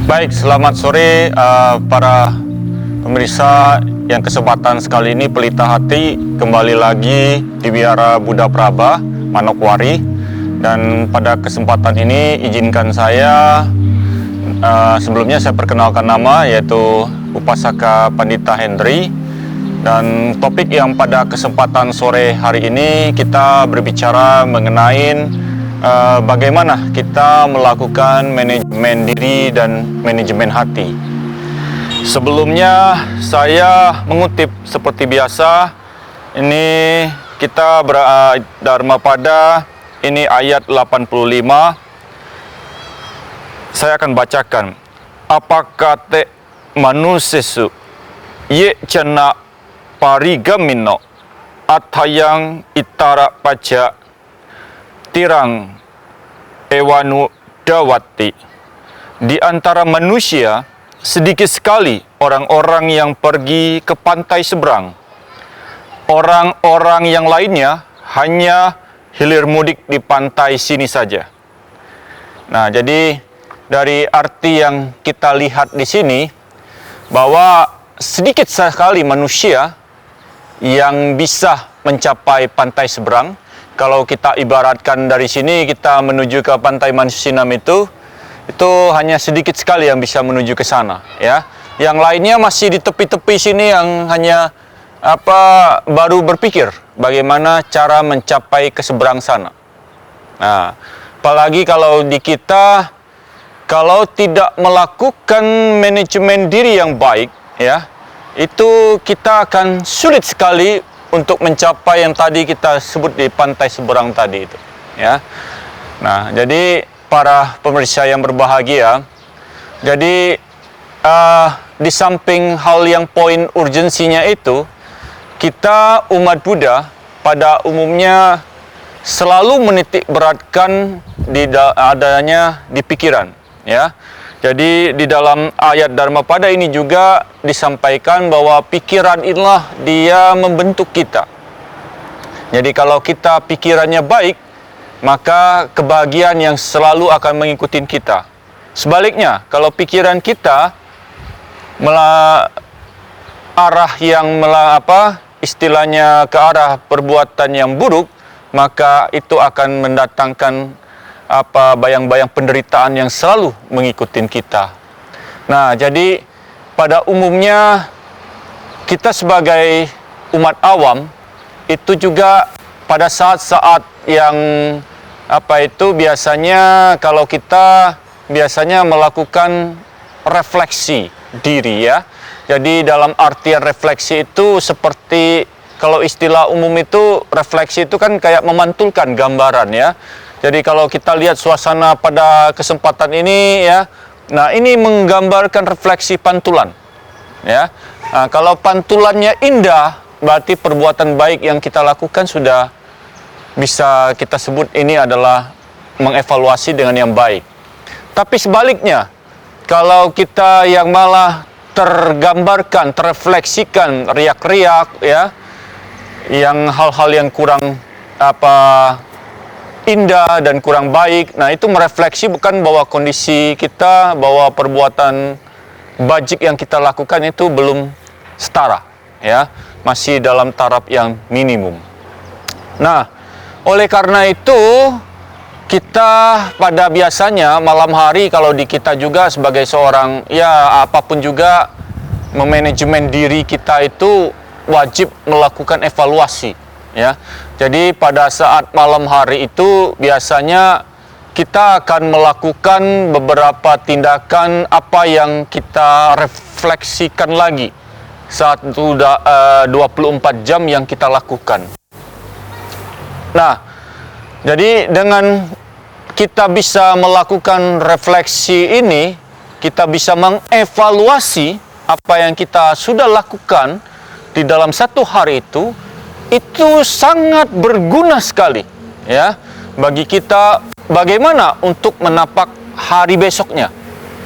Baik, selamat sore para pemirsa yang kesempatan sekali ini Pelita Hati kembali lagi di Wihara Buddha Praba, Manokwari. Dan pada kesempatan ini izinkan saya sebelumnya saya perkenalkan nama, yaitu Upasaka Pandita Hendry. Dan topik yang pada kesempatan sore hari ini kita berbicara mengenai bagaimana kita melakukan manajemen diri dan manajemen hati. Sebelumnya saya mengutip seperti biasa, ini kita Dharmapada, ini ayat 85. Saya akan bacakan. Apakah te manusesu ye cena parigamino atayang itara paja tirang ewanu dawati. Di antara manusia sedikit sekali orang-orang yang pergi ke pantai seberang. Orang-orang yang lainnya hanya hilir mudik di pantai sini saja. Nah, jadi dari arti yang kita lihat di sini bahwa sedikit sekali manusia yang bisa mencapai pantai seberang. Kalau kita ibaratkan dari sini kita menuju ke pantai Mansinam itu hanya sedikit sekali yang bisa menuju ke sana, ya. Yang lainnya masih di tepi-tepi sini yang hanya baru berpikir bagaimana cara mencapai ke seberang sana. Nah, apalagi kalau di kita kalau tidak melakukan manajemen diri yang baik, ya, itu kita akan sulit sekali untuk mencapai yang tadi kita sebut di pantai seberang tadi itu, ya. Nah, jadi para pemirsa yang berbahagia, jadi di samping hal yang poin urgensinya itu, kita umat Buddha pada umumnya selalu menitik beratkan adanya di pikiran, ya. Jadi di dalam ayat Dharmapada ini juga disampaikan bahwa pikiran inilah dia membentuk kita. Jadi kalau kita pikirannya baik, maka kebahagiaan yang selalu akan mengikuti kita. Sebaliknya, kalau pikiran kita arah yang istilahnya ke arah perbuatan yang buruk, maka itu akan mendatangkan bayang-bayang penderitaan yang selalu mengikuti kita. Nah, jadi pada umumnya kita sebagai umat awam itu juga pada saat-saat yang biasanya kalau kita biasanya melakukan refleksi diri, ya. Jadi dalam artian refleksi itu seperti kalau istilah umum itu refleksi itu kan kayak memantulkan gambaran, ya. Jadi kalau kita lihat suasana pada kesempatan ini, ya, nah ini menggambarkan refleksi pantulan, ya. Nah, kalau pantulannya indah, berarti perbuatan baik yang kita lakukan sudah bisa kita sebut ini adalah mengevaluasi dengan yang baik. Tapi sebaliknya, kalau kita yang malah tergambarkan, terrefleksikan riak-riak, ya, yang hal-hal yang kurang indah dan kurang baik. Nah, itu merefleksi bukan bahwa kondisi kita, bahwa perbuatan bajik yang kita lakukan itu belum setara, ya, masih dalam taraf yang minimum. Nah, oleh karena itu kita pada biasanya malam hari kalau di kita juga sebagai seorang, ya, apapun juga memanajemen diri kita itu wajib melakukan evaluasi, ya. Jadi pada saat malam hari itu biasanya kita akan melakukan beberapa tindakan apa yang kita refleksikan lagi saat itu 24 jam yang kita lakukan. Nah, jadi dengan kita bisa melakukan refleksi ini, kita bisa mengevaluasi apa yang kita sudah lakukan di dalam satu hari itu sangat berguna sekali, ya, bagi kita bagaimana untuk menapak hari besoknya,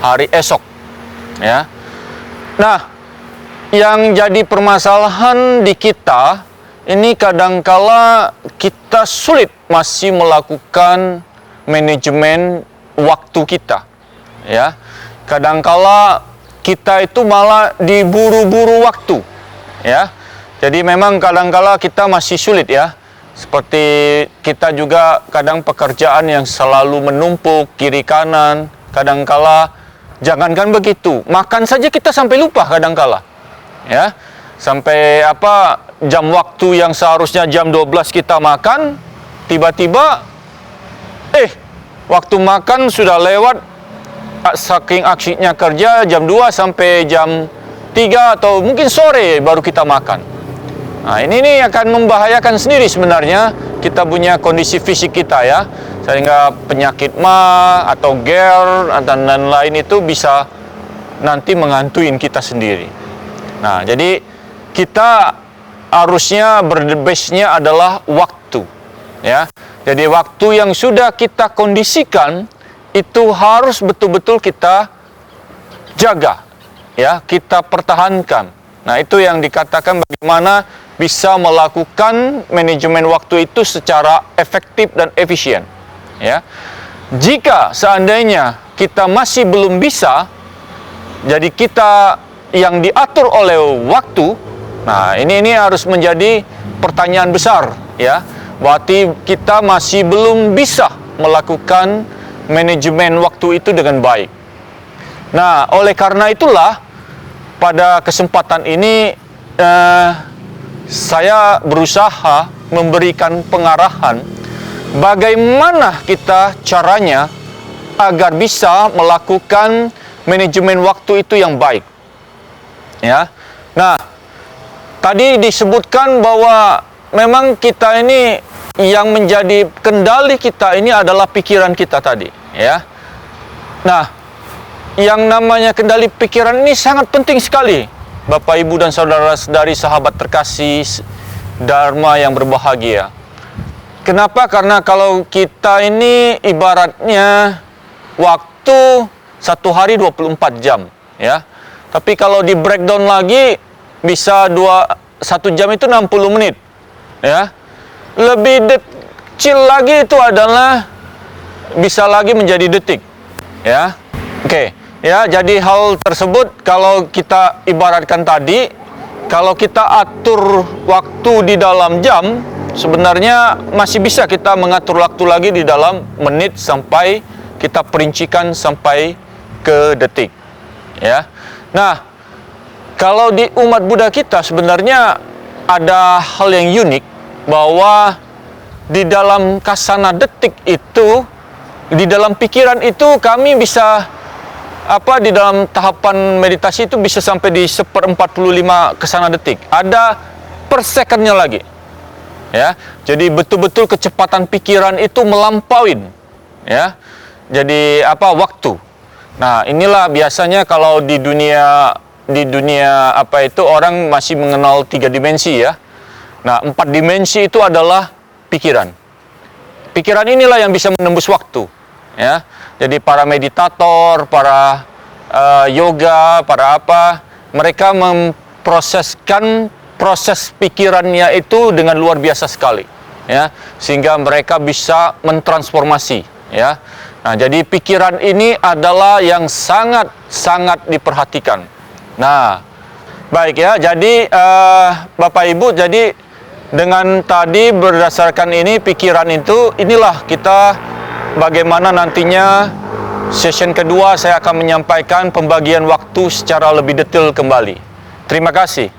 hari esok, ya. Nah, yang jadi permasalahan di kita ini kadangkala kita sulit masih melakukan manajemen waktu kita, ya. kadangkala kita itu malah diburu-buru waktu, ya. Jadi memang kadangkala kita masih sulit, ya. Seperti kita juga kadang pekerjaan yang selalu menumpuk kiri kanan, kadangkala jangankan begitu, makan saja kita sampai lupa kadangkala, ya. Sampai jam waktu yang seharusnya jam 12 kita makan, tiba-tiba waktu makan sudah lewat, saking aksiknya kerja jam 2 sampai jam 3 atau mungkin sore baru kita makan. Nah, ini akan membahayakan sendiri sebenarnya kita punya kondisi fisik kita, ya. Sehingga penyakit mah atau GERD dan lain-lain itu bisa nanti mengantuin kita sendiri. Nah, jadi kita harusnya base-nya adalah waktu, ya. Jadi waktu yang sudah kita kondisikan itu harus betul-betul kita jaga, ya, kita pertahankan. Nah, itu yang dikatakan bagaimana bisa melakukan manajemen waktu itu secara efektif dan efisien, ya. Jika seandainya kita masih belum bisa, jadi kita yang diatur oleh waktu, nah ini harus menjadi pertanyaan besar, ya. Berarti kita masih belum bisa melakukan manajemen waktu itu dengan baik. Nah, oleh karena itulah pada kesempatan ini saya berusaha memberikan pengarahan bagaimana kita caranya agar bisa melakukan manajemen waktu itu yang baik, ya. Nah, tadi disebutkan bahwa memang kita ini yang menjadi kendali kita ini adalah pikiran kita tadi, ya. Nah, yang namanya kendali pikiran ini sangat penting sekali, Bapak, Ibu, dan saudara-saudari sahabat terkasih Dharma yang berbahagia. Kenapa? Karena kalau kita ini ibaratnya waktu satu hari 24 jam, ya. Tapi kalau di breakdown lagi bisa 1 jam itu 60 menit, ya. Lebih kecil lagi itu adalah bisa lagi menjadi detik, ya. Oke. Ya, jadi hal tersebut kalau kita ibaratkan tadi, kalau kita atur waktu di dalam jam, sebenarnya masih bisa kita mengatur waktu lagi di dalam menit sampai kita perincikan sampai ke detik, ya. Nah, kalau di umat Buddha kita sebenarnya ada hal yang unik bahwa di dalam kasana detik itu, di dalam pikiran itu kami bisa di dalam tahapan meditasi itu bisa sampai di 1/45 kesana detik. Ada per secondnya lagi, ya. Jadi betul-betul kecepatan pikiran itu melampauin, ya. Jadi waktu. Nah, inilah biasanya kalau di dunia orang masih mengenal 3 dimensi, ya. Nah, 4 dimensi itu adalah pikiran. Pikiran inilah yang bisa menembus waktu, ya. Jadi para meditator, para yoga, mereka memproseskan proses pikirannya itu dengan luar biasa sekali, ya, sehingga mereka bisa mentransformasi, ya. Nah, jadi pikiran ini adalah yang sangat diperhatikan. Nah, baik, ya. Jadi Bapak Ibu, jadi dengan tadi berdasarkan ini pikiran itu, inilah kita bagaimana nantinya session kedua saya akan menyampaikan pembagian waktu secara lebih detail kembali. Terima kasih.